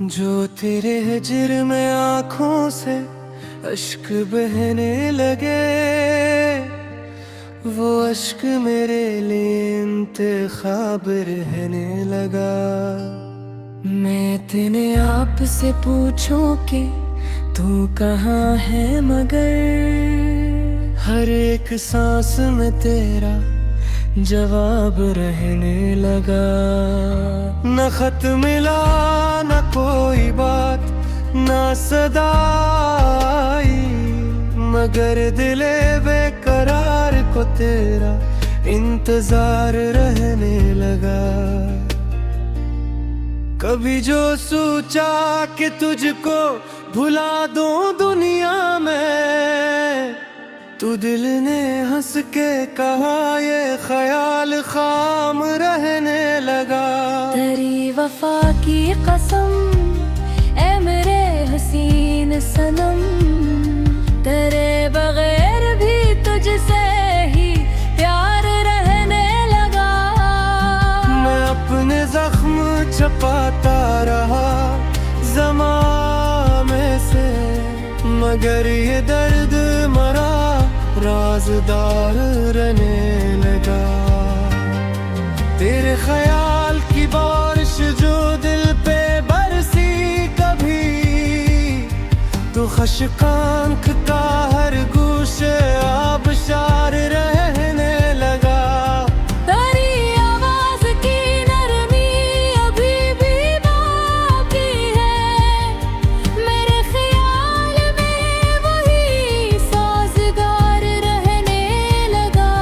जो तेरे हिज्र में आँखों से अश्क बहने लगे, वो अश्क मेरे लिए इंतखाब रहने लगा। मैं तेने आप से पूछूं कि तू कहाँ है, मगर हर एक सांस में तेरा जवाब रहने लगा। न खत मिला न कोई बात न सदाई, मगर दिले बेकरार को तेरा इंतजार रहने लगा। कभी जो सोचा कि तुझको भुला दूं दुनिया में, तू दिल ने हंस के कहा ये ख्याल खाम रहने लगा। तेरी वफा की कसम ए मेरे हसीन सनम, तेरे बगैर भी तुझसे ही प्यार रहने लगा। मैं अपने जख्म छपाता रहा ज़माने से, मगर ये दर्द मरा राज़दार रहने लगा। तेरे ख्याल की बारिश जो दिल पे बरसी कभी, तो खशकांख का हर गूशे आबशार रहने लगा। तेरी आवाज की नरमी अभी भी बाकी है, मेरे ख्याल में वही साज़गार रहने लगा।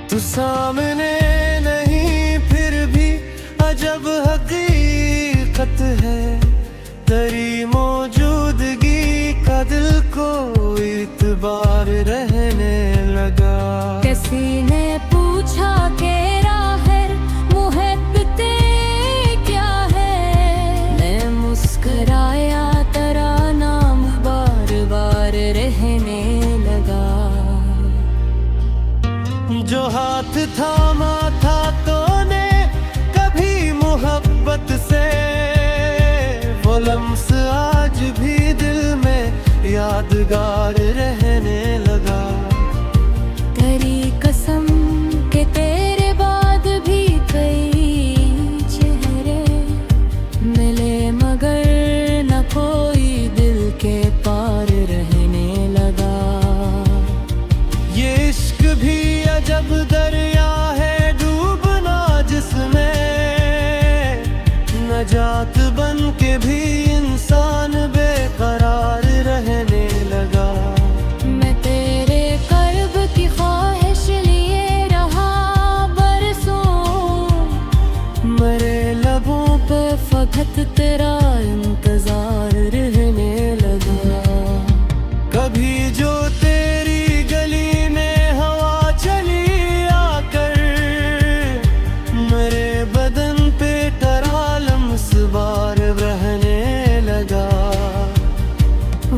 तू सामने नहीं फिर भी अजब हकीकत है, तेरी मौजूदगी का दिल को इतबार रहने लगा। किसी ने पूछा कि राहर मुहब्बते क्या है, मैं मुस्कुराया तेरा नाम बार बार रहने लगा। जो हाथ थामा था तूने कभी मोहब्बत से, वो लम्स आज भी दिल में यादगार रहने लगा। तेरी कसम के तेरे बाद भी कई चेहरे मिले, मगर न कोई दिल के पार रहने लगा। ये इश्क भी अजब दरिया है डूबना जिसमें, नजात बन के भी इंसान बेकरार रहने लगा। मैं तेरे कर्ब की ख्वाहिश लिए रहा बरसों, मेरे लबों पे फकत तेरा इंतजार रहने लगा। कभी जो तेरी गली में हवा चली आकर, मेरे बदन पे टरा लम्स बार रहने लगा।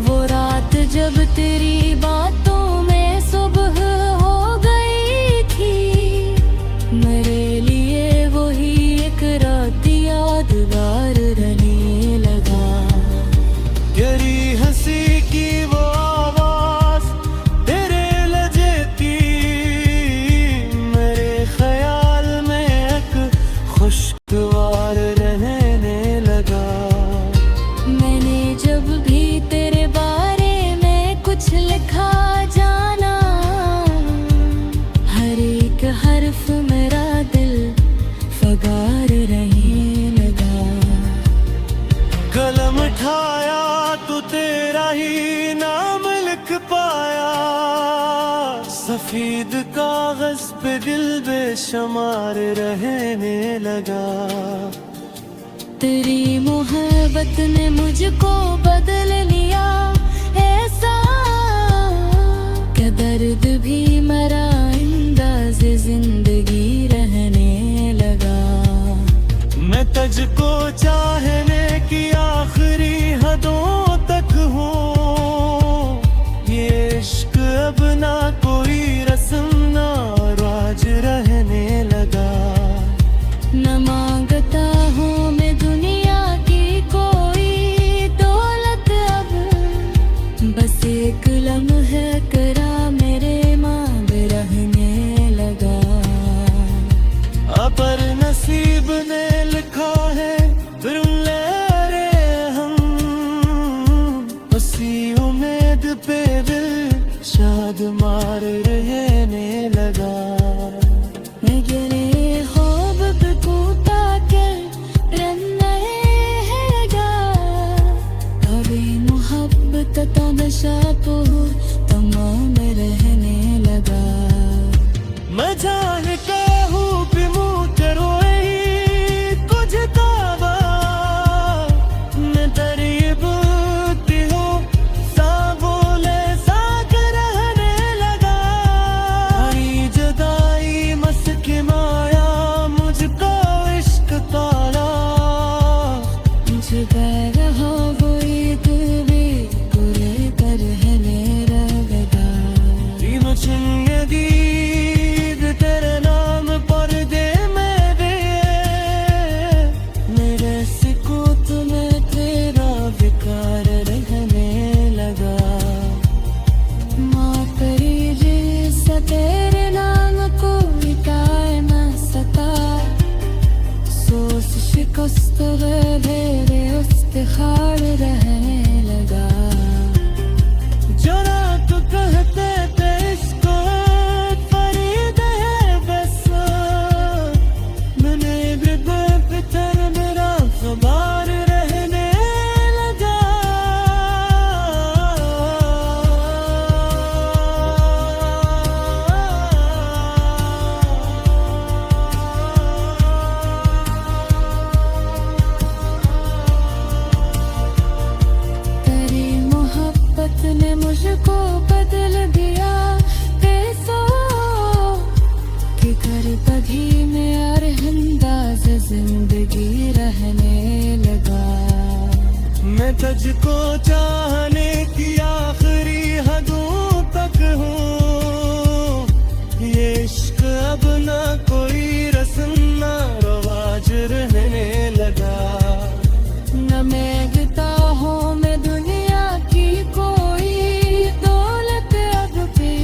वो रात जब तेरी बातों में सुबह हो गई थी, मेरे लिए वही एक रात यादगार रहने लगा। तेरी हंसी की वो आवाज तेरे लहजे की, मेरे ख्याल में एक खुशगवार रहने लगा। मैंने जब भी तेरे बारे में कुछ लिखा जाना, हर एक हर्फ मेरा दिल फगार रहने लगा। कलम उठाया तो तेरा ही नाम लिख पाया, सफेद कागज पे दिल बेशुमार रहने लगा। तेरी मोहब्बत ने मुझको बदल लिया ऐसा, क्या दर्द भी मरा अंदाज़े जिंदगी रहने लगा। मैं तुझको चाहने की आखिरी हदों तक हूँ, ये इश्क अब ना कोई रस्म ना राज रहने लगा। न मांगता हूँ मैं दुनिया इतबार रहने लगा। Negere hob bekuta ke rannae hega Kabhi muhabbat ta nasha po tamam rehne laga। मैं जान के हूँ भी मुँह रोए कुछ तावा मैं तरीब ती हूँ सा बोले सा रहने लगा। आई जुदाई मस्क माया मुझको इश्क ताला जुदा रहा वो एक भी बुरे रहने लगा। तीनों जिंदगी तेरे नाम पर दे मेरे मेरे सुकूत में तेरा विकार रहने लगा। माँ करी जिस तेरे नाम को मिटाए न सका सोच शिकस्त मेरे इफ्तिखार रहने लगा। जरा तो कहते थे इसको फरीद है बस मैंने बेपतर मेरा ख़बर रहने लगा। तेरी मोहब्बत ने मुझको बदल दिया कैसो कि कर बधी में और अंदाज जिंदगी रहने लगा। मैं तुझको चाहने की आखिरी हदों तक हूँ ये इश्क अब ना कोई रस्म ना रवाज रहने लगा। न मांगता हूँ मैं दुनिया की कोई दौलत अब भी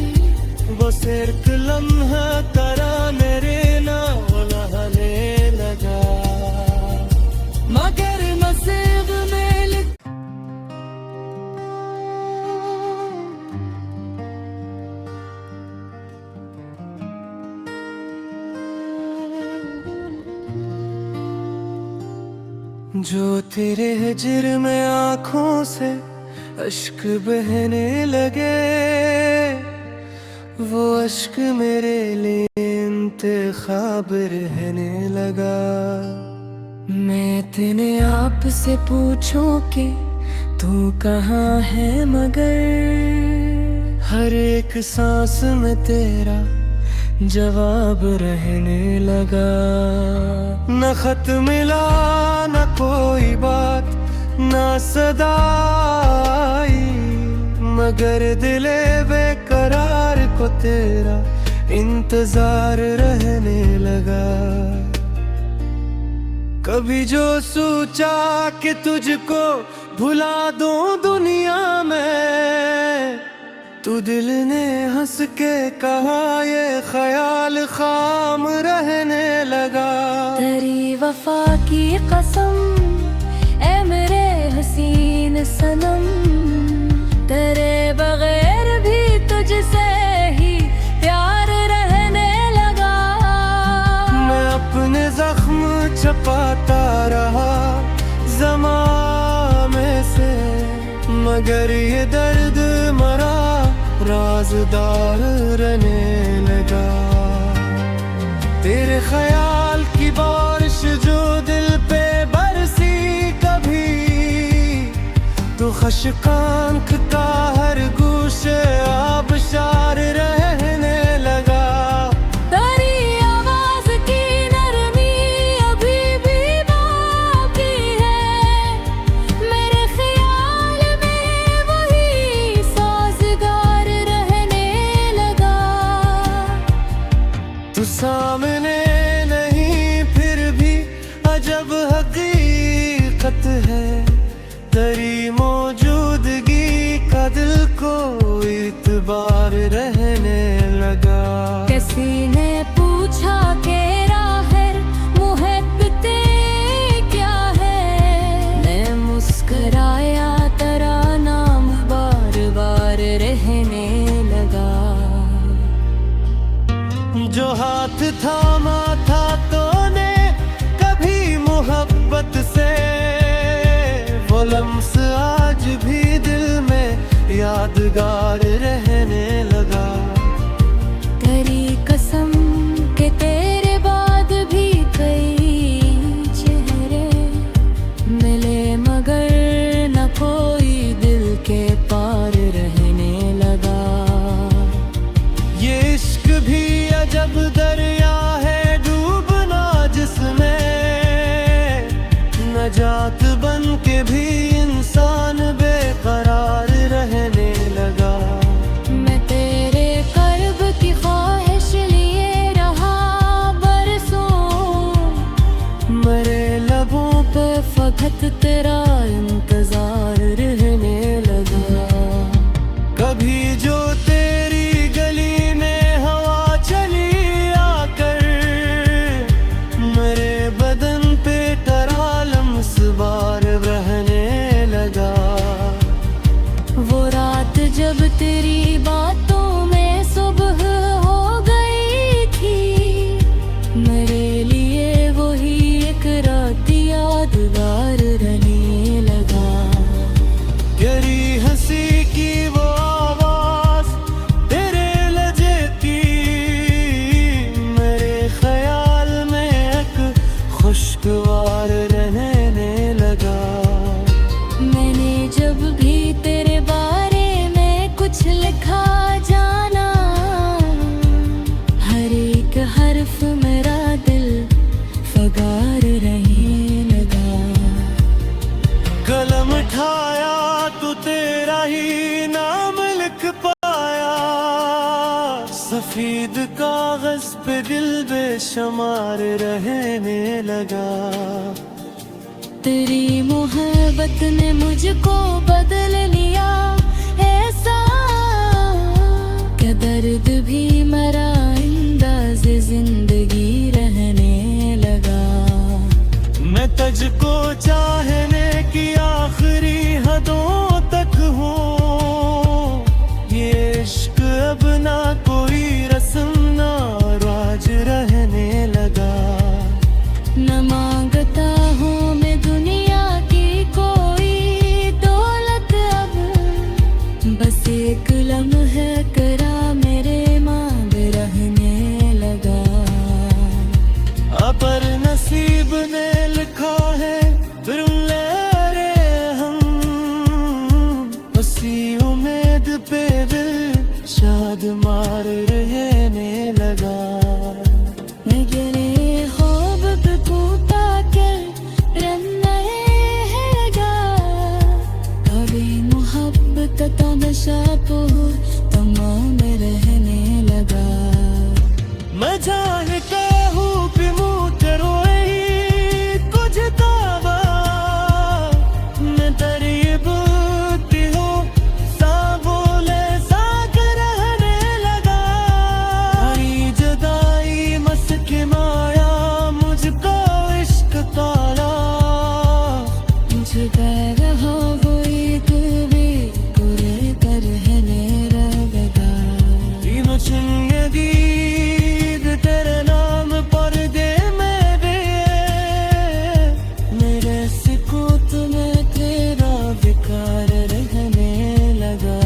वो सिर्फ लम्हा करा मेरे नाम रहने लगा। मगर नसीब में जो तेरे हिजर में आँखों से अश्क बहने लगे वो अश्क मेरे लिए इंतखाब रहने लगा। मैं तेने आप से पूछूं कि तू कहाँ है मगर हर एक सांस में तेरा जवाब रहने लगा। न खत मिला न कोई बात न सदाई मगर दिले बेकरार को तेरा इंतजार रहने लगा। कभी जो सोचा कि तुझको भुला दूं दुनिया में तू दिल ने हंस के कहा ये ख्याल खाम रहने लगा। तेरी वफा की कसम ए मेरे हसीन सनम तेरे बगैर भी तुझसे ही प्यार रहने लगा। मैं अपने जख्म छपाता रहा ज़माने से मगर ये दर्द मरा राज़दार रहने लगा। तेरे ख्याल की बारिश जो दिल पे बरसी कभी तो खशकांख का हर गूशे आबशार रहने लगा। तेरी आवाज की नरमी अभी भी बाकी है मेरे ख्याल में वही साज़गार रहने लगा। तू सामने नहीं फिर भी अजब हकीकत है तेरी मौजूदगी का दिल को इतबार रहने आज भी दिल में यादगार रहने लगा। तेरी कसम के तेरे बाद भी कई चेहरे मिले, मगर न कोई दिल के पार रहने लगा। ये इश्क भी अजब दरिया है डूबना जिसमें, नजात बन के भी इंसान बेकरार रहने लगा। मैं तेरे कर्ब की ख्वाहिश लिए रहा बरसों, मरे लबों पे फकत तेरा इंतजार रहने लगा। कभी जो तेरी गली में हवा चली आकर, मेरे बदन पे टरालम सवार रहने लगा। वो रात जब तेरी बातों में सुबह हो गई थी, मेरे लिए वही एक रात यादगार रहने लगा। तेरी हंसी की वो आवाज तेरे लहजे की, मेरे ख्याल में एक खुशगवार रहने लगा। मैंने जब भी तेरे बारे में कुछ लिखा जाना, हर एक हर्फ मेरा दिल फगार रहने लगा। कलम उठाया तो तेरा ही नाम लिख पाया, सफेद कागज पे दिल बेशुमार रहने लगा। तेरी मोहब्बत ने मुझको बदल लिया ऐसा, क्या दर्द भी मरा अंदाज़ जिंदगी रहने लगा। मैं तुझको चाहने की आखिरी हदों तक हूँ, ये इश्क अब ना कोई रस्म ना राज रहने लगा। न मांगता हूँ मैं दुनिया की कोई दौलत अब, बस एक लम्हा करा मेरे मांग रहने लगा। पर नसीब ने लिखा है फिर ले हम, उसी उम्मीद पे दिल शाद मार रहने लगा। मेरे ख्वाब पे टूटा के रन रहेगा, कभी मोहब्बत तमाशा तो तमाम रहने लगा। मैं जानता हूँ कि मुँह तेरो कुछ दावा, मैं तेरी बुद्धि हूँ सा बोले सा रहने लगा। आई जुदाई मस्क माया मुझको इश्क ताला, जुदा रहा वही तू भी पूरे कर रहने लगा। तीनों चुनिए दीद तेरे नाम पर दे मेरे, मेरे सिकोत में तेरा बेकार रहने लगा।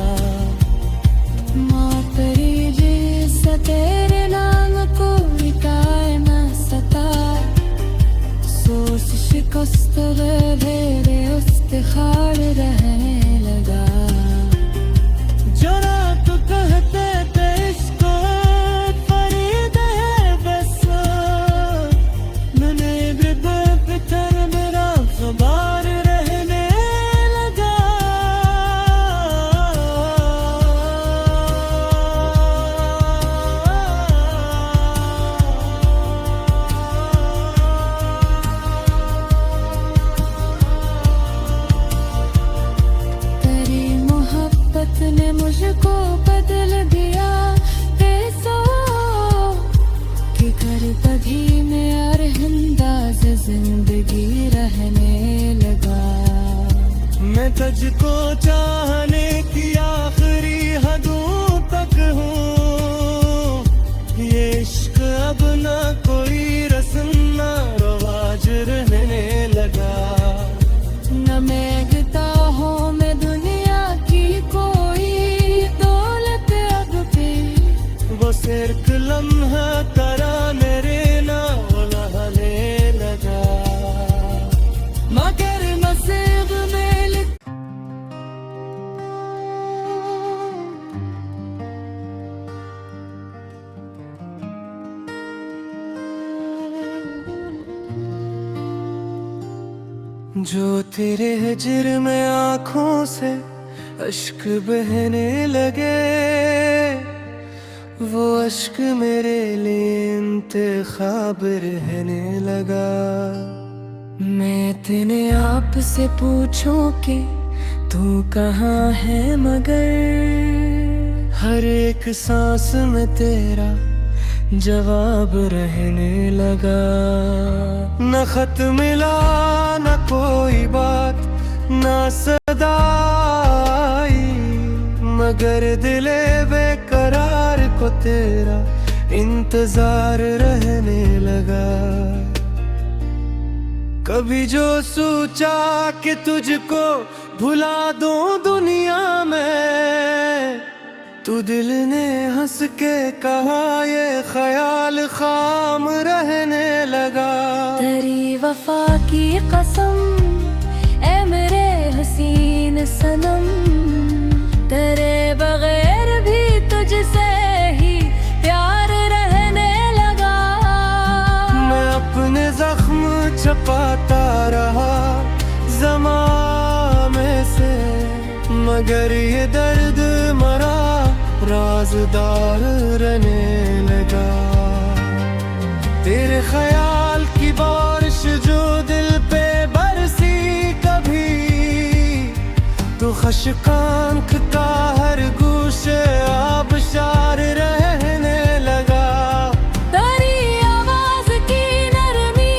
माँ तेरी जिस तेरे नाम को मिटाए न सका, सोच शिकस्त मेरे उस्तिखार रहने लगा। जरा तो कहते थे इसको फरीद है बस, मैंने भी बेफिक्र मेरा खबर रहने लगा। तेरी मोहब्बत ने मुझको बदल दिया ऐसा, कि कर तभी में और अंदाज़ जिंदगी रहने लगा। मैं तुझको चाहने की आखिरी हदों तक हूँ, ये इश्क अब ना कोई रस्म ना रवाज रहने लगा। न मैं गिता हूँ मैं जो तेरे हिज्र में आँखों से अश्क बहने लगे, वो अश्क मेरे लिए इंतखाब रहने लगा। मैं तेने आप से पूछूं कि तू कहाँ है, मगर हर एक सांस में तेरा जवाब रहने लगा। न खत मिला न कोई बात न सदा आई, मगर दिले बेकरार को तेरा इंतजार रहने लगा। कभी जो सोचा कि तुझको भुला दूं दुनिया में, तू दिल ने हंस के कहा ये ख्याल खाम रहने लगा। तेरी वफा की कसम ए मेरे हसीन सनम, तेरे बगैर भी तुझसे ही प्यार रहने लगा। मैं अपने जख्म छपाता रहा ज़माने से, मगर ये दर्द मरा राज़दार रहने लगा। तेरे ख्याल की बारिश जो दिल पे बरसी कभी, तो खशकांख का हर गूशे आबशार रहने लगा। तेरी आवाज की नरमी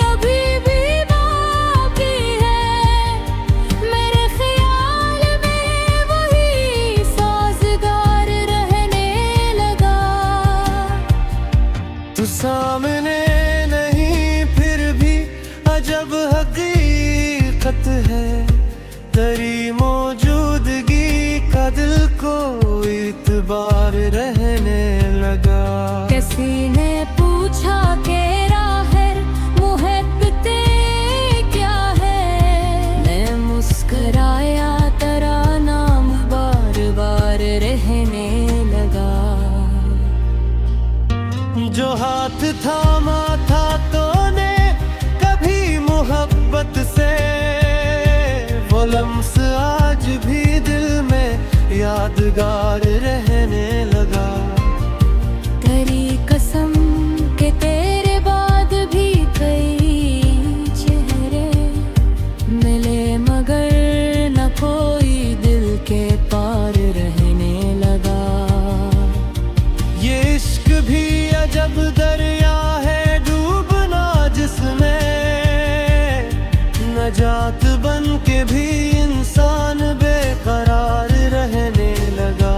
अभी भी बाकी है, मेरे ख्याल में वही साज़गार रहने लगा। तू सामने नहीं फिर भी अजब हकीकत है, तेरी मौजूदगी का दिल को इतबार रहने लगा। किसी ने पूछा कि राहर मुहब्बते क्या है, मैं मुस्कराया तेरा नाम बार बार रहने लगा। जो हाथ थामा था तूने कभी मोहब्बत से, वो लम्स आज भी दिल में यादगार रहने लगा। तेरी कसम के तेरे बाद भी कई चेहरे मिले, मगर न कोई दिल के पार रहने लगा। ये इश्क भी अजब दरिया है डूबना जिसमें, नजात बन के भी इंसान बेकरार रहने लगा।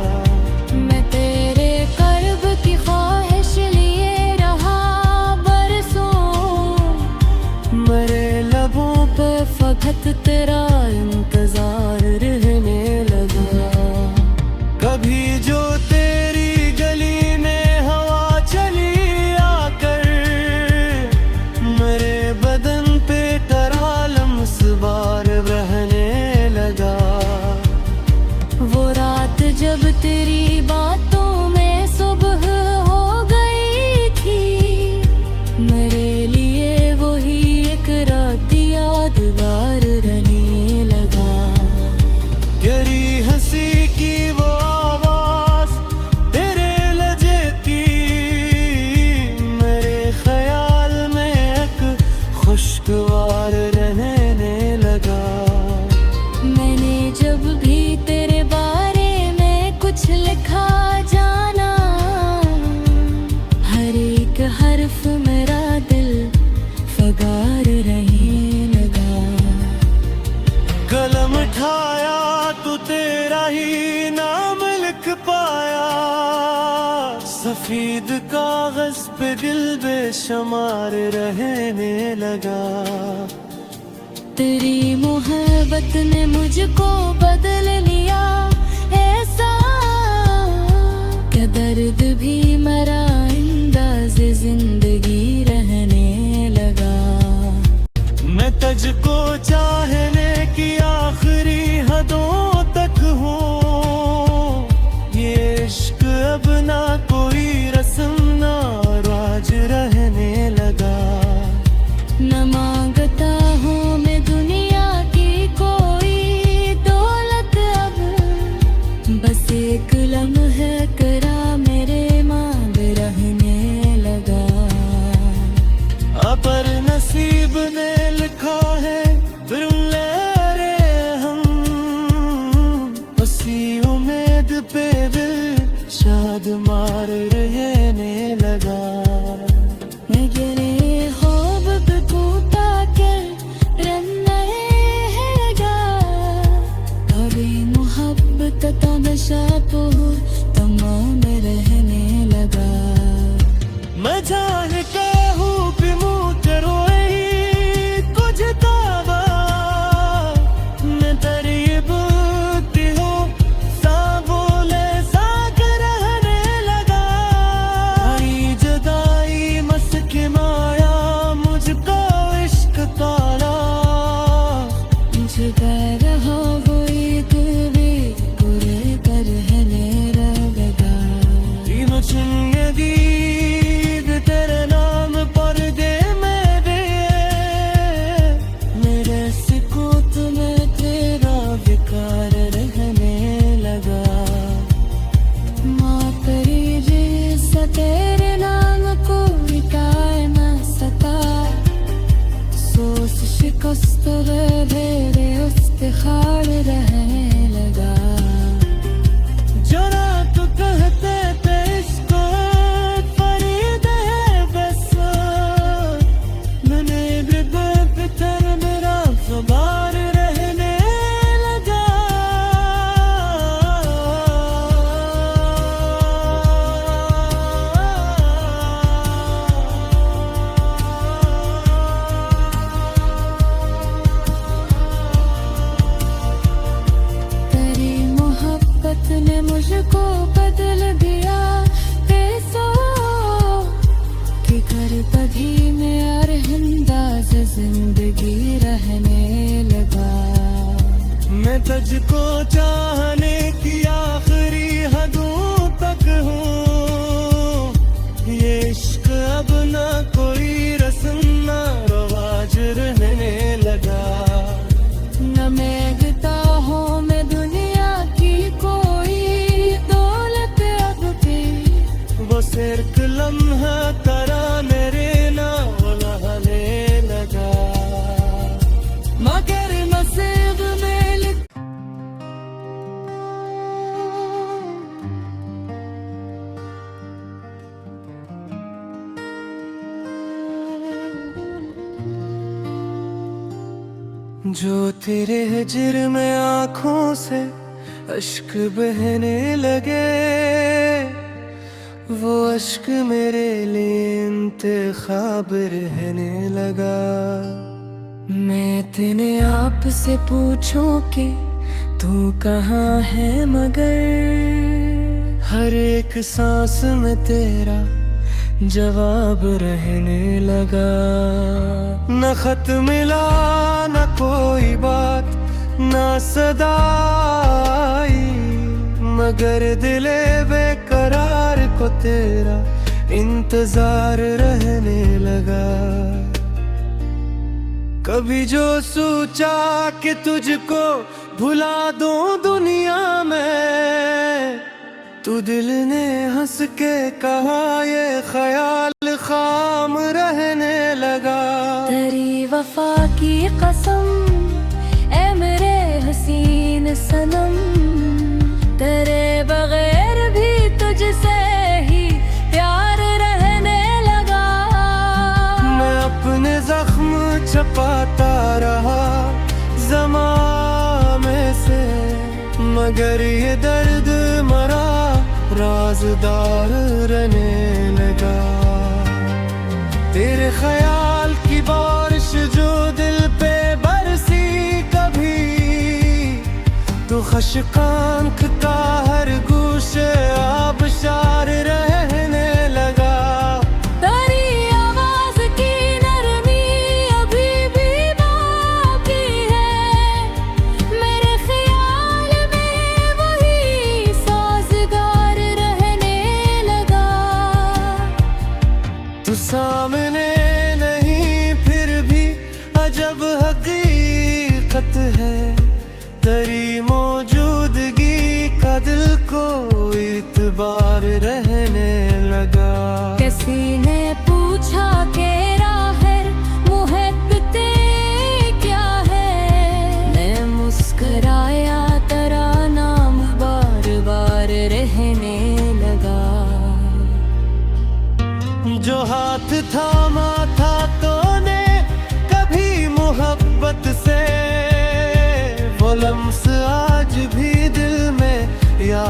मैं तेरे कर्ब की ख्वाहिश लिए रहा बरसों, मरे लबों पे फकत तेरा इंतजार रहने लगा। कभी जो तेरी गली में हवा चली आकर, मेरे बदन पे तेरा लम्स बार रहने लगा। वो रात जब तेरी बातों में सुबह हो गई थी, मेरे लिए वही एक रात यादगार रहने लगा। गहरी हंसी की वो आवाज तेरे लहजे की, मेरे ख्याल में एक खुशगवार रहने लगा। मैंने जब भी तेरे बारे में कुछ लिखा जाना, हर एक हर्फ मेरा दिल फगार रहने लगा। कलम उठाया तो तेरा ही नाम लिख पाया, सफेद कागज पे दिल बेशुमार रहने लगा। तेरी मोहब्बत ने मुझको बदल लिया ऐसा, क्या दर्द भी मरा अंदाज़े जिंदगी रहने लगा। मैं तुझको चाहने की आखिरी हदों तक हूँ, ये इश्क अब ना कोई रस्म ना राज रहने लगा। न मांगता हूँ मैं दुनिया पे दिल शाद मार रहने लगा मेरे ख्वाब पे टूटा कर रन्ने लगा कभी मोहब्बत का नशा तो तमाम रहने लगा मैं जान के हूँ भी मुँह तेरो कुछ तावा मैं तरीब हूँ सा बोले सा कर रहने लगा आई जुदाई मस्क माया मुझको इश्क तारा जुदा रहा वो एक भी पूरे कर रहने लगा तीनों चुनिए दीद तेरे नाम पर दे मेरे सिको तुम्हें तेरा बेकार रहने लगा माँ तेरी जैसा तेरे नाम को मिटाए न सका सोच शिकस्त मेरे इफ्तिखार रहने लगा जरा तो कहते थे इसको फरीद है बस मैंने भी बेफिक्र मेरा ख़बर रहने लगा तेरी मोहब्बत ने मुझको बदल दिया पैसों कि कर बधी में अरहंदाज जिंदगी रहने लगा मैं तुझको चाहने की आखिरी हदों तक हूँ ये इश्क अब ना कोई रस्म ना रवाज रहने लगा न मांगता हूँ मैं दुनिया की कोई दौलत अब भी वो सिर्फ लम्हा करा मेरे नाम रहने लगा मगर नसीब में लिख जो तेरे हिजर में आँखों से अश्क बहने लगे वो अश्क मेरे लिए इंतखाब रहने लगा मैं तेने आप से पूछूं कि तू कहाँ है मगर हर एक सांस में तेरा जवाब रहने लगा न खत मिला न कोई बात न सदाई मगर दिले बेकरार को तेरा इंतजार रहने लगा कभी जो सोचा कि तुझको भुला दूं दुनिया में तू दिल ने हंस के कहा ये ख्याल खाम रहने लगा तेरी वफा की कसम ए मेरे हसीन सनम तेरे बगैर भी तुझसे ही प्यार रहने लगा मैं अपने जख्म छपाता रहा ज़माने से मगर ये दर्द मरा राज़दार रहने लगा तेरे ख्याल की बारिश जो दिल पे बरसी कभी तो खशकांख का हर गूशे आबशार रहने लगा तेरी आवाज की नरमी अभी भी बाकी है मेरे ख्याल में वही साज़गार रहने लगा तू सामने नहीं फिर भी अजब हकीकत है तेरी मौजूदगी का दिल को इतबार रहने लगा किसी ने पूछा के राहर मुहब्बत क्या है मैं मुस्कुराया तेरा नाम बार बार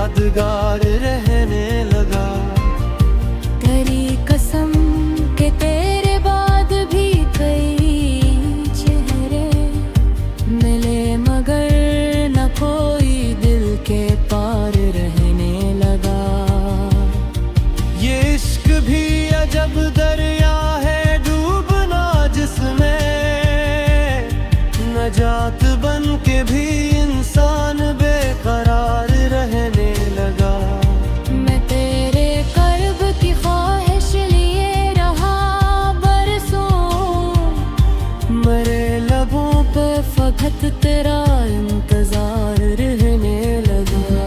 यादगार रहने लगा। करी कसम के तेरे बाद भी कई चेहरे मिले, मगर न कोई दिल के पार रहने लगा। ये इश्क भी अजब दरिया है, डूबना जिसमें नजात बन के भी इंसान बेकरार रहने लगा। मैं तेरे कर्ब की ख्वाहिश लिए रहा बरसों, मरे लबों पे फकत तेरा इंतजार रहने लगा।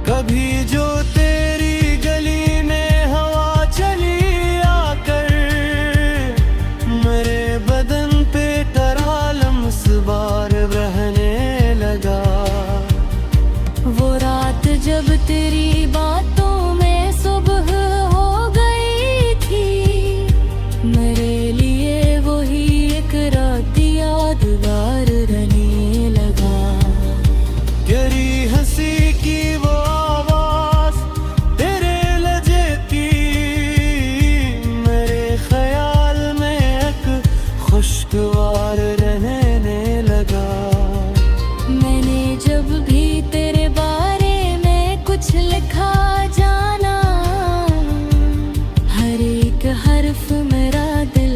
कभी जो तेरी गली में हवा चली आकर, मेरे बदन पे तरालम सवार रहने लगा। वो रात जब तेरी बातों में सुबह हो गई थी, मेरे लिए वही एक रात यादगार रहने लगा। तेरी हंसी की वो आवाज, तेरे लहजे की मेरे ख्याल में एक खुशगवार रहने लगा। मैंने जब भी तेरे बारे में कुछ लिखा जाना, हर एक हर्फ मेरा दिल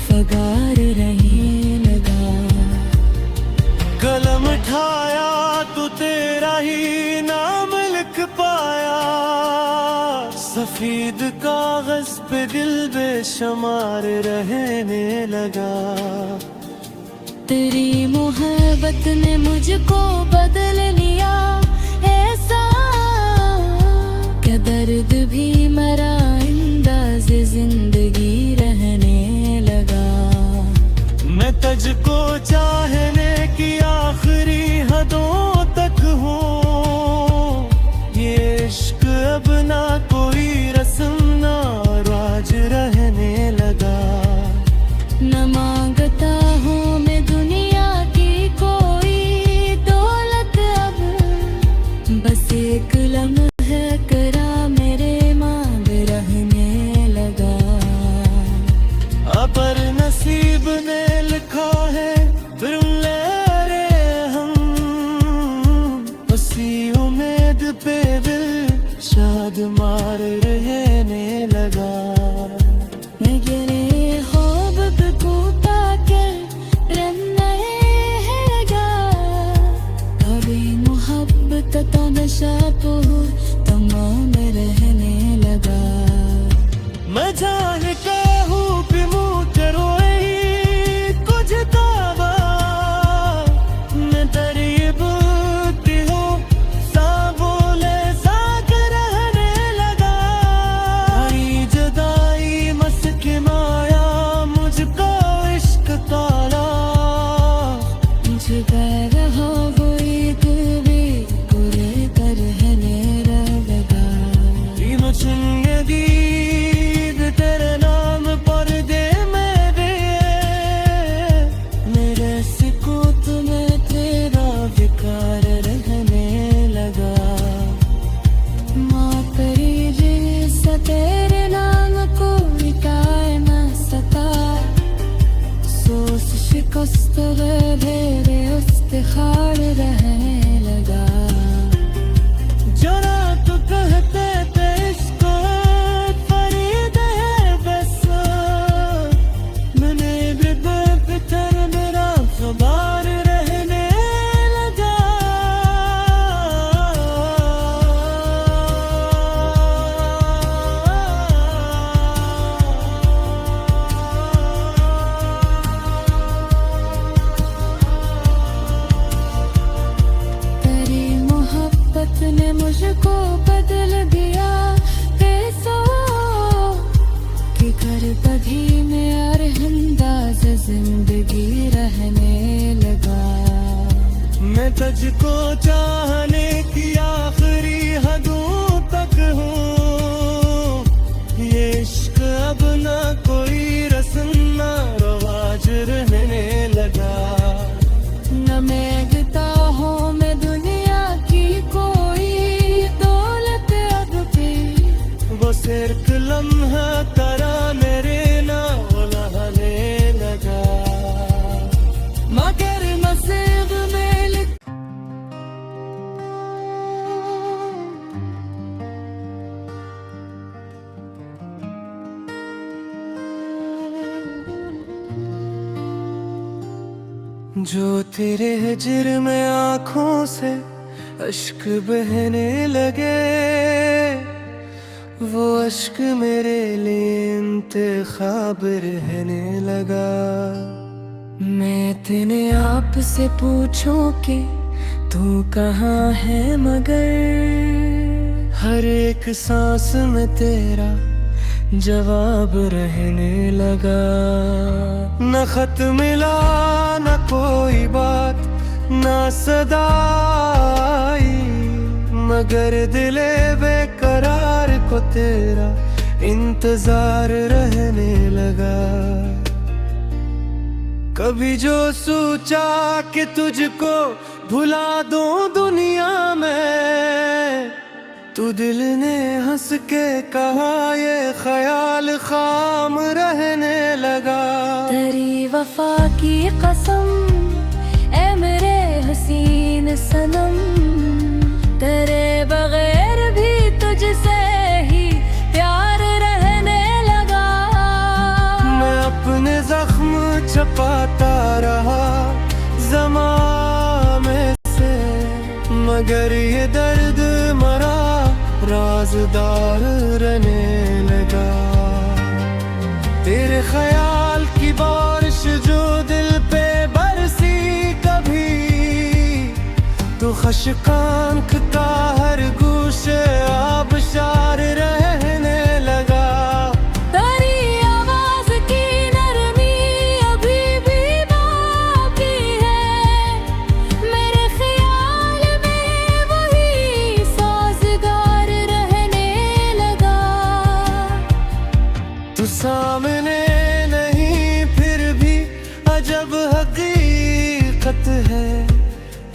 फगार रहने लगा। कलम उठाया तो तेरा ही नाम लिख पाया, सफेद कागज पे दिल बेशुमार रहने लगा। तेरी मोहब्बत ने मुझको बदल लिया ऐसा, क्या दर्द भी मरा अंदाज़े जिंदगी रहने लगा। मैं तुझको चाहने की आखिरी हदों तक हूँ, ये इश्क अब ना कोई रस्म ना राज रहने लगा। न मांगता हूँ मैं दुनिया की कोई दौलत अब, बस एक लम्हा करा मेरे मांग रहने लगा। अपर नसीब ने लिखा है फिर ले हम, उसी उम्मीद पे दिल शाद मार रहने लगा। मैं गिरे ख्वाब पे कूदा के रहने हैगा, कभी मोहब्बत तो नशा तो तमाम रहने लगा। मैं जान के हूँ कि मुँह तेरो कुछ दावा, मैं तरीब की हूँ सा बोले सा के रहने लगा। आई जुदाई मस्क माया मुझको इश्क ताला, छुपा रहा वो एक भी पूरे कर रहने लगा। तीनों चुनिए दीद तेरे नाम पर दे मेरे, मेरे सिको तुम्हें तेरा विकार रहने लगा। माँ करी जैसा तेरे नाम को मिटाए न सका, सोच शिकस्त है मेरे इफ्तिखार रहने लगा। जरा तो कहते थे इसको फरीद है बस, मैंने भी बेफिक्र मेरा खबर रहने लगा। तेरी मोहब्बत ने मुझको बदल दिया कैसा, कि कर बधी में यार अंदाज़ जिंदगी रहने लगा। मैं तुझको चाहने की आखिरी हदों तक हूँ, ये इश्क अब ना कोई रस्म ना रवाज रहने लगा। न मांगता हूँ मैं दुनिया की कोई जो तेरे हिज्र में आँखों से अश्क बहने लगे, वो अश्क मेरे लिए इंतखाब रहने लगा। मैं तेने आप से पूछूं कि तू कहाँ है, मगर हर एक सांस में तेरा जवाब रहने लगा। न खत मिला न कोई बात न सदाई, मगर दिले बेकरार को तेरा इंतजार रहने लगा। कभी जो सोचा कि तुझको भुला दूं दुनिया में, तू दिल ने हंस के कहा ये ख्याल खाम रहने लगा। तेरी वफा की कसम ए मेरे हसीन सनम, तेरे बगैर भी तुझसे ही प्यार रहने लगा। मैं अपने जख्म छपाता रहा ज़माने से, मगर ये दर्द मरा राज़दार रहने लगा। तेरे ख्याल की बारिश जो दिल पे बरसी कभी, तो खशकांख का हर गूशे आबशार रहने लगा। तेरी आवाज की नरमी अभी भी बाकी है, मेरे ख्याल में वही साज़गार रहने लगा। तू सामने नहीं फिर भी अजब हकीकत है,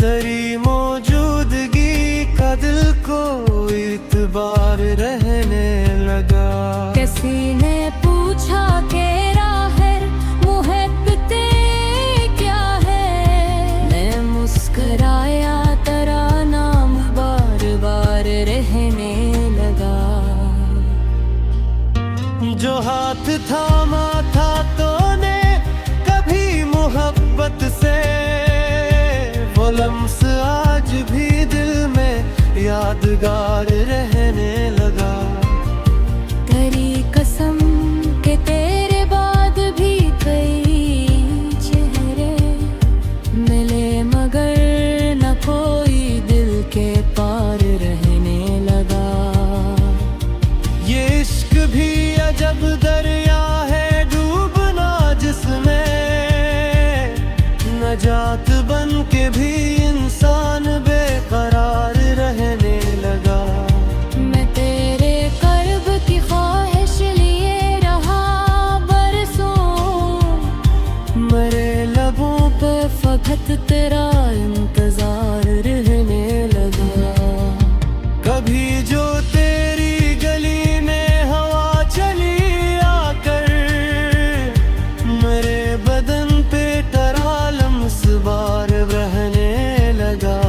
तेरी मौजूदगी का दिल को इतबार रहने लगा। किसी ने पूछा कि राहर मुहब्बते क्या है, मैं मुस्कुराया तेरा नाम बार बार रहने लगा। जो हाथ थामा था तूने कभी मोहब्बत से, वो लम्स आज भी दिल में यादगार रहने लगा। तेरी कसम के तेरे बाद भी कई चेहरे मिले, मगर न कोई दिल के पार रहने लगा। ये इश्क भी अजब दरिया है डूबना जिसमें, नजात बन के भी इंसान बेकरार रहने लगा। मैं तेरे कर्ब की ख्वाहिश लिए रहा बरसों, मरे लबों पे फकत तेरा इंतजार रहने लगा। कभी जो तेरी गली में हवा चली आकर, मेरे बदन पे टरालम सवार रहने लगा।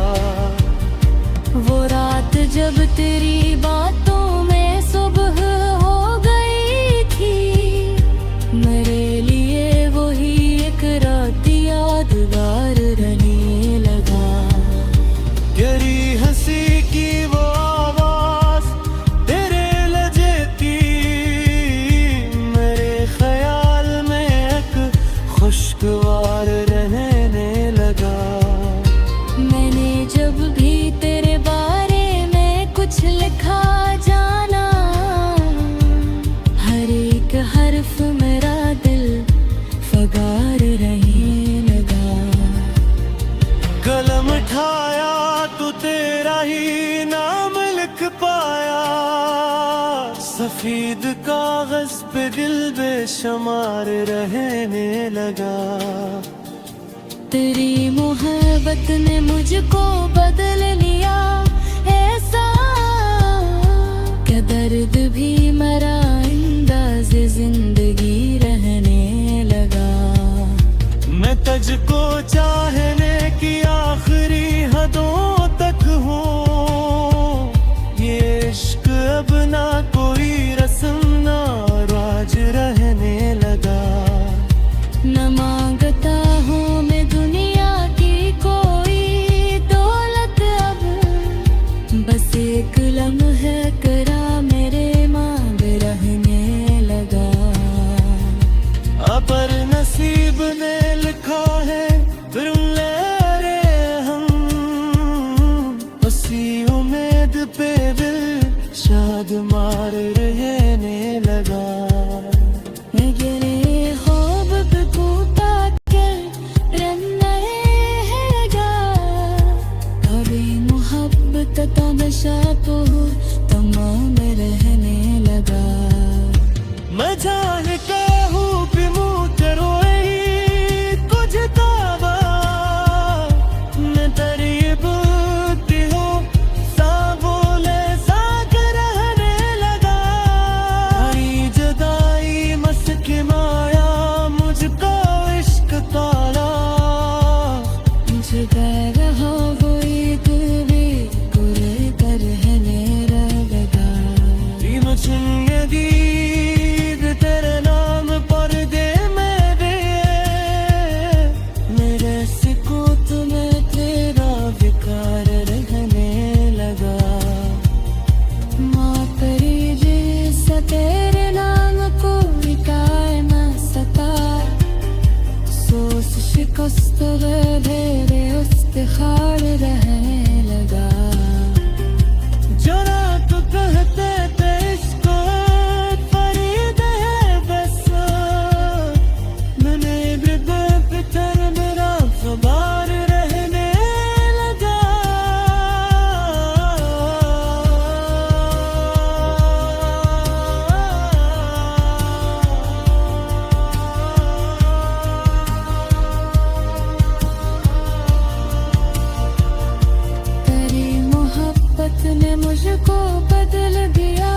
वो रात जब तेरी बातों में सुबह हो गई थी, मेरे लिए वही एक रात यादगार रहने लगा। तेरी हंसी की वो आवाज तेरे लहजे की, मेरे ख्याल में एक खुशगवार रहने लगा। मैंने जब भी तेरे बारे में कुछ लिखा जाना, हर एक हर्फ मेरा दिल फगार रहने लगा। कलम उठाया तो तेरा ही नाम लिख पाया, सफेद कागज पे दिल बेशुमार रहने लगा। तेरी मोहब्बत ने मुझको बदल लिया ऐसा, क्या दर्द भी मरा अंदाज़ जिंदगी रहने लगा। मैं तुझको चाहने की आखिरी हदों तक हूँ, ये इश्क अब ना कोई रस्म ना राज रहने लगा। न मांगता हूँ मैं दुनिया इसी उम्मीद पे दिल शाद मार रहने लगा। मेरे ख्वाब पे टूटा के रहेगा, कभी मोहब्बत का नशा तो तमाम रहने लगा। मैं जान के हूँ भी मुँह करो कुछ दावा, मैं तरीब हूँ सा बोले सा कर रहने लगा। हरी जुदाई मस्क माया मुझको इश्क ताला, जुदा रहा वो एक भी कुरे कर रहने लगा। मुझे दीद तेरे नाम पर दे मेरे, मेरे सिको तुम्हें तेरा बेकार रहने लगा। माँ तेरी जैसा तेरे नाम को बिकाए न सका, सोच शिकस्त घेरे इफ्तिखार रहने लगा। जरा तो कहते थे इसको फरीद है बस, मैंने बेपतर मेरा ख़बर रहने लगा। तेरी मोहब्बत ने मुझको बदल दिया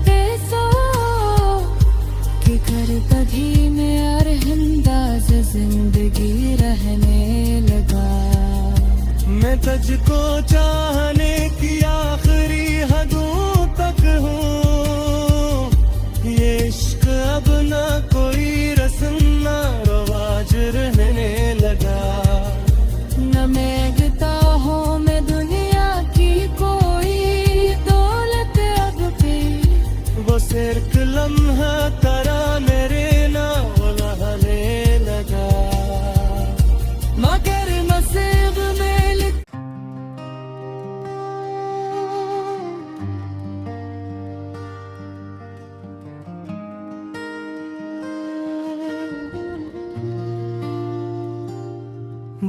बेसो, कि कर कभी में अरहंदाज जिंदगी रहने लगा। मैं तुझको चाहने की आखिरी हदों तक हूँ, ये इश्क अब ना कोई रस्म ना रवाज रहने लगा। न मांगता हूँ मैं दुनिया की कोई दौलत अब भी, वो सिर्फ लम्हा करा मेरे नाम रहने लगा। मगर नसीब में लिख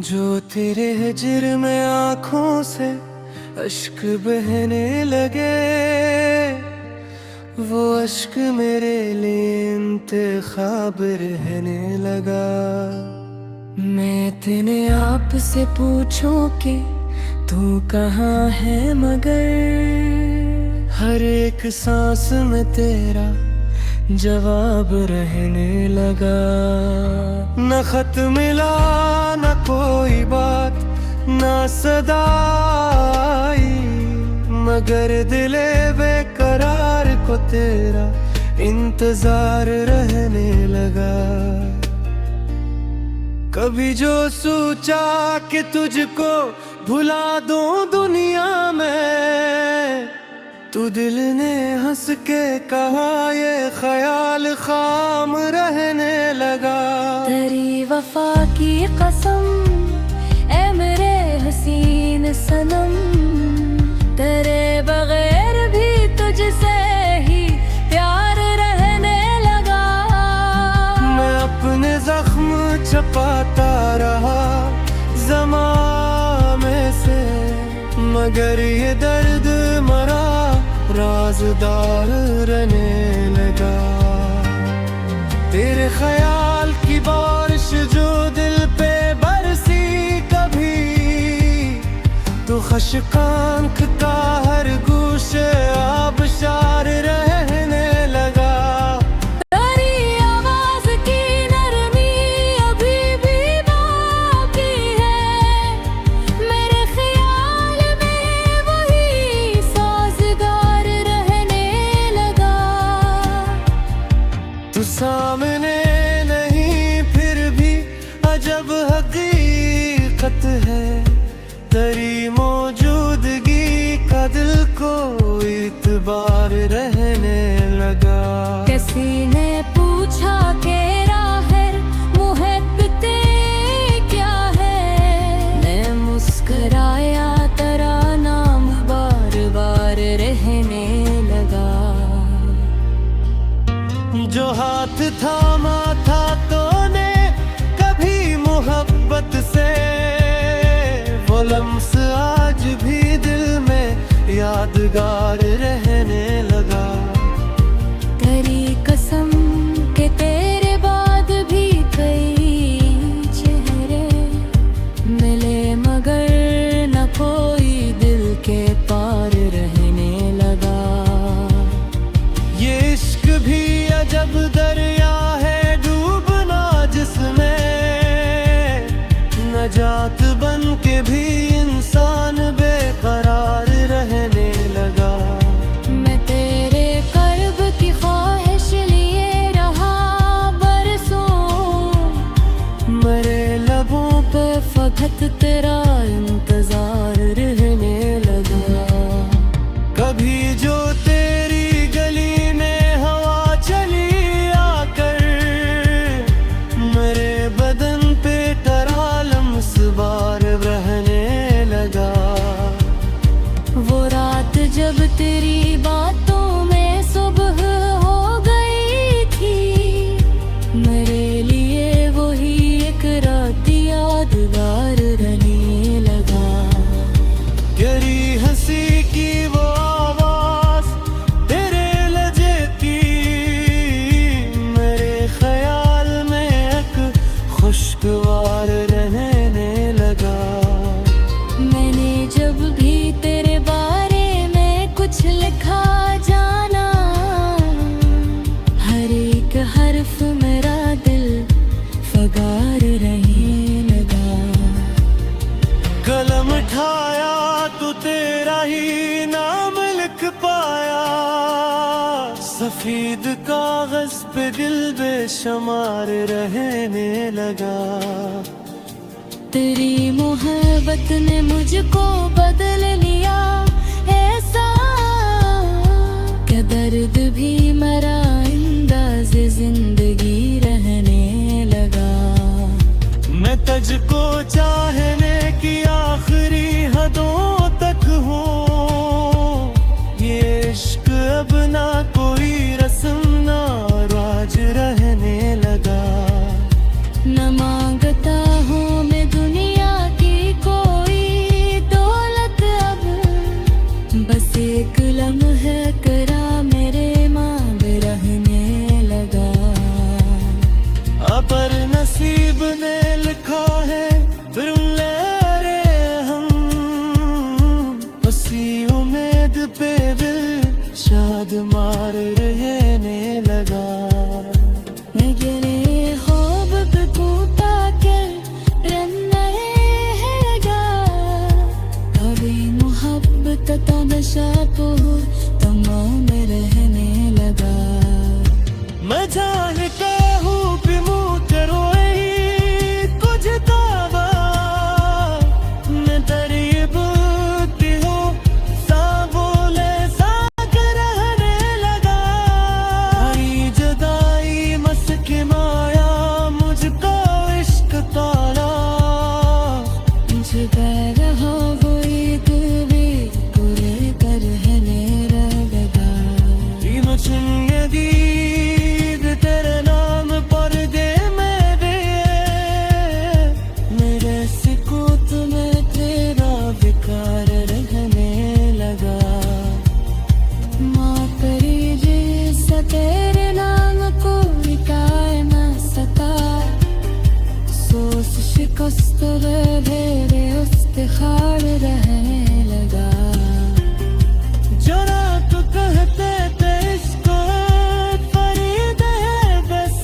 जो तेरे हिजर में आँखों से अश्क बहने लगे, वो अश्क मेरे लिए इंतखाब रहने लगा। मैं तेने आप से पूछूं कि तू कहाँ है, मगर हर एक सांस में तेरा जवाब रहने लगा। न खत मिला न कोई बात न सदाई, मगर दिले बेकरार को तेरा इंतजार रहने लगा। कभी जो सोचा कि तुझको भुला दूं दुनिया में, तू दिल ने हंस के कहा ये ख्याल खाम रहने लगा। तेरी वफा की कसम ए मेरे हसीन सनम, तेरे बगैर भी तुझसे ही प्यार रहने लगा। मैं अपने जख्म छपाता रहा ज़माने से, मगर ये दर्द मरा राज़दार रहने लगा। तेरे ख्याल की बारिश जो दिल पे बरसी कभी, तो खशकांख का हर गूशे आबशार रहने लगा। तेरी आवाज की नरमी अभी भी बाकी है, मेरे ख्याल में वही साज़गार रहने लगा। तू सामने नहीं फिर भी अजब हकीकत है, तेरी मौजूदगी का दिल को इत्मीनान यादगार रहने लगा। तेरी कसम के तेरे बाद भी कई चेहरे मिले, मगर न कोई दिल के पार रहने लगा। ये इश्क भी अजब दरिया है डूबना जिसमें, नजात बन के भी इंसान बेकरार रहने लगा। मैं तेरे कर्ब की ख्वाहिश लिए रहा बरसों, मेरे लबों पे फकत तेरा इंतजार रहने लगा। कभी जो तेरी गली में हवा चली आकर, मेरे बदन पे टरालम सवार रहने लगा। वो रात जब तेरी बातों में सुबह हो गई थी, मेरे लिए वही एक रात यादगार रहने लगा। गहरी हंसी की वो आवाज तेरे लहजे की, मेरे ख्याल में एक खुशगवार रहने लगा। मैंने जब भी तेरे बारे में कुछ लिखा जाना, हर एक हर्फ मेरा दिल फगार रहने लगा। कलम उठाया तो तेरा ही नाम लिख पाया, सफेद कागज पे दिल बेशुमार रहने लगा। तेरी मोहब्बत ने मुझको बदल लिया ऐसा, क्या दर्द भी मरा अंदाज़ जिंदगी रहने लगा। मैं तुझको चाहने की आखिरी हदों तक हूँ, ये इश्क अब ना कोई रस्म ना राज रहने लगा। न मांगता हूँ मैं दुनिया की कोई दौलत अब, बस एक लम्हा करा मेरे मांग रहने लगा। अपर नसीब ने लिखा है फिर ले हम, उसी उम्मीद पे दिल शाद मार रहने लगा। मेरे ख्वाब पे टूटा कर रन्ना हैगा, कभी मोहब्बत तमाशा तो तमाम रहने लगा। मैं जानता हूँ भी मुँह तेरो कुछ दावा, मैं तरीब की हूँ सा बोले सा रहने लगा। आई जुदाई मस्क माया मुझको इश्क ताला, जुदा रहा वो ईद भी पूरे कर रहने लगा। तीनों चुनिए दीद तेरे नाम पर दे मेरे, मेरे सिकोत में तेरा विकार रहने लगा। माँ करी जिस तेरे नाम को मिटाए न सका, सोच शिकस्त मेरे इफ्तिखार रहने लगा। जरा तो कहते थे इसको फरीद है बस,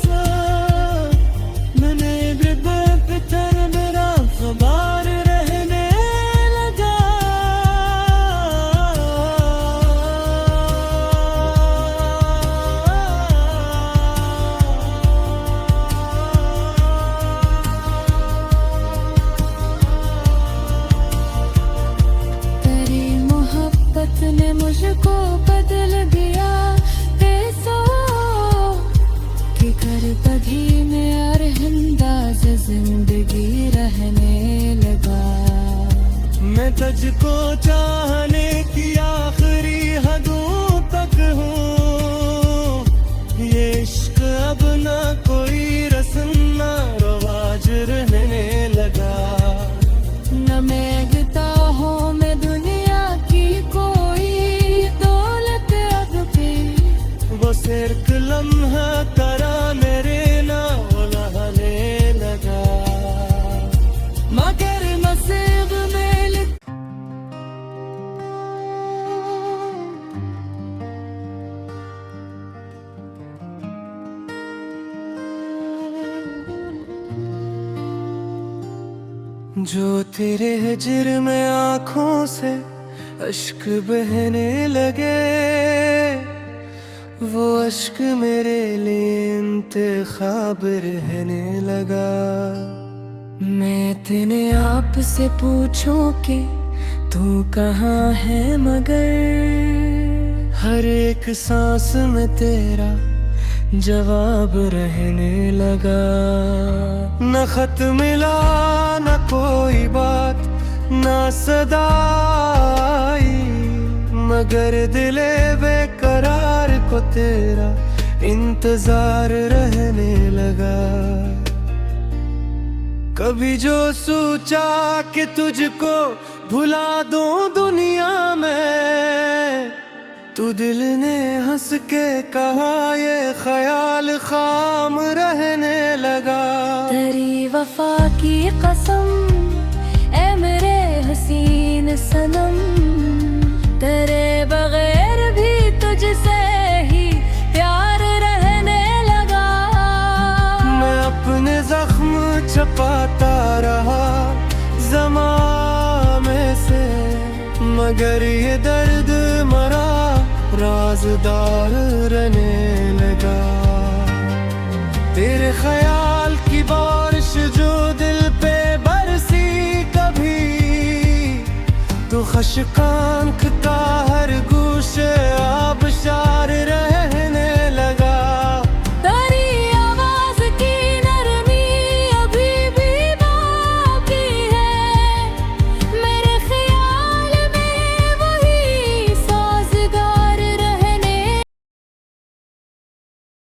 मैंने भी बेपतर मेरा खबर रहने लगा। तेरी मोहब्बत ने मुझको बदल दिया ऐसा, कि कर बधी में और अंदाज़ जिंदगी रहने लगा। मैं तुझको चाहने की आखिरी हदों तक हूँ, ये इश्क अब ना कोई रस्म ना रवाज रहने लगा। न मांगता हूँ मैं दुनिया की कोई जो तेरे हिज्र में आँखों से अश्क बहने लगे, वो अश्क मेरे लिए इंतखाब रहने लगा। मैं तेने आप से पूछूं कि तू कहाँ है, मगर हर एक सांस में तेरा जवाब रहने लगा। न खत मिला न कोई बात न सदाई, मगर दिले बेकरार को तेरा इंतजार रहने लगा। कभी जो सोचा कि तुझको भुला दूं दुनिया में, तू दिल ने हंस के कहा ये ख्याल खाम रहने लगा। तेरी वफा की कसम ए मेरे हसीन सनम, तेरे बगैर भी तुझसे ही प्यार रहने लगा। मैं अपने जख्म छपाता रहा ज़माने से, मगर ये दर्द मरा राज़दार रहने लगा। तेरे ख्याल की बारिश जो दिल पे बरसी कभी, तो खशकांख का